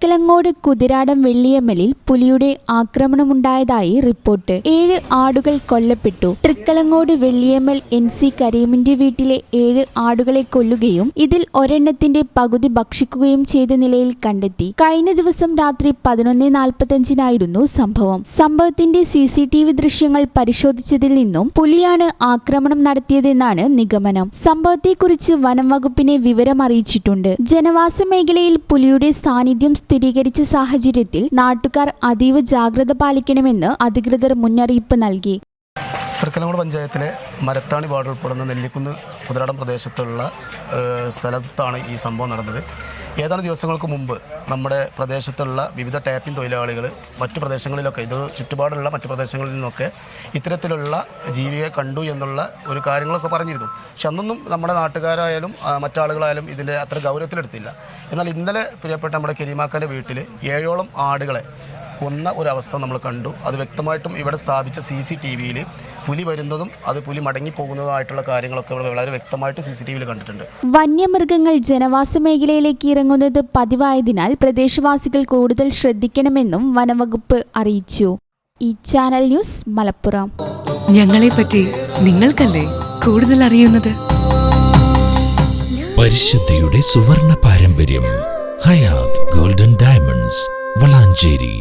തൃക്കലങ്ങോട് കുതിരാടം വെള്ളിയമ്മലിൽ പുലിയുടെ ആക്രമണമുണ്ടായതായി റിപ്പോർട്ട്. 7 ആടുകൾ കൊല്ലപ്പെട്ടു. തൃക്കലങ്ങോട് വെള്ളിയമ്മൽ NC കരീമിന്റെ വീട്ടിലെ 7 ആടുകളെ കൊല്ലുകയും ഇതിൽ ഒരെണ്ണത്തിന്റെ പകുതി ഭക്ഷിക്കുകയും ചെയ്ത നിലയിൽ കണ്ടെത്തി. കഴിഞ്ഞ ദിവസം രാത്രി 11:45-നായിരുന്നു സംഭവം. സംഭവത്തിന്റെ CCTV ദൃശ്യങ്ങൾ പരിശോധിച്ചതിൽ നിന്നും പുലിയാണ് ആക്രമണം നടത്തിയതെന്നാണ് നിഗമനം. സംഭവത്തെക്കുറിച്ച് വനം വകുപ്പിനെ വിവരം അറിയിച്ചിട്ടുണ്ട്. ജനവാസ മേഖലയിൽ പുലിയുടെ സാന്നിധ്യം സ്ഥിരീകരിച്ച സാഹചര്യത്തിൽ നാട്ടുകാർ അതീവ ജാഗ്രത പാലിക്കണമെന്ന് അധികൃതർ മുന്നറിയിപ്പ് നൽകി. തൃക്കലങ്ങോട് പഞ്ചായത്തിലെ മരത്താണി വാർഡ് ഉൾപ്പെടുന്ന നെല്ലിക്കുന്ന് കുതിരാടം പ്രദേശത്തുള്ള സ്ഥലത്താണ് ഈ സംഭവം നടന്നത്. ഏതാനും ദിവസങ്ങൾക്ക് മുമ്പ് നമ്മുടെ പ്രദേശത്തുള്ള വിവിധ ടാപ്പിംഗ് തൊഴിലാളികൾ മറ്റു പ്രദേശങ്ങളിലൊക്കെ ഇത് ചുറ്റുപാടുള്ള മറ്റു പ്രദേശങ്ങളിൽ നിന്നൊക്കെ ഇത്തരത്തിലുള്ള ജീവിയെ കണ്ടു എന്നുള്ള ഒരു കാര്യങ്ങളൊക്കെ പറഞ്ഞിരുന്നു. പക്ഷെ അന്നൊന്നും നമ്മുടെ നാട്ടുകാരായാലും മറ്റാളുകളായാലും ഇതിൻ്റെ അത്ര ഗൗരവത്തിലെടുത്തില്ല. എന്നാൽ ഇന്നലെ പ്രിയപ്പെട്ട നമ്മുടെ കരീമാക്കാൻ്റെ വീട്ടിൽ 7ഓളം ആടുകളെ കൊന്ന ഒരവസ്ഥ നമ്മൾ കണ്ടു. അത് വ്യക്തമായിട്ടും ഇവിടെ സ്ഥാപിച്ച CCTVയിൽ പുലി വരുന്നതും അത് പുലി മടങ്ങിപ്പോകുന്നതുമായിട്ടുള്ള കാര്യങ്ങളൊക്കെ ഇവിടെ വളരെ വ്യക്തമായിട്ട് CCTVയിൽ കണ്ടിട്ടുണ്ട്. വന്യമൃഗങ്ങൾ ജനവാസ മേഖലയിലേക്ക് ഇറങ്ങുന്നത് പതിവായതിനാൽ പ്രദേശവാസികൾ കൂടുതൽ ശ്രദ്ധിക്കണമെന്നും വനംവകുപ്പ് അറിയിച്ചു. ഈ ചാനൽ ന്യൂസ് മലപ്പുറം. ഞങ്ങളെപ്പറ്റി നിങ്ങൾക്കല്ലേ കൂടുതൽ അറിയുന്നത്? പരിശുദ്ധിയുടെ സുവർണ പാരമ്പര്യം. Hayath golden diamonds Valanchery.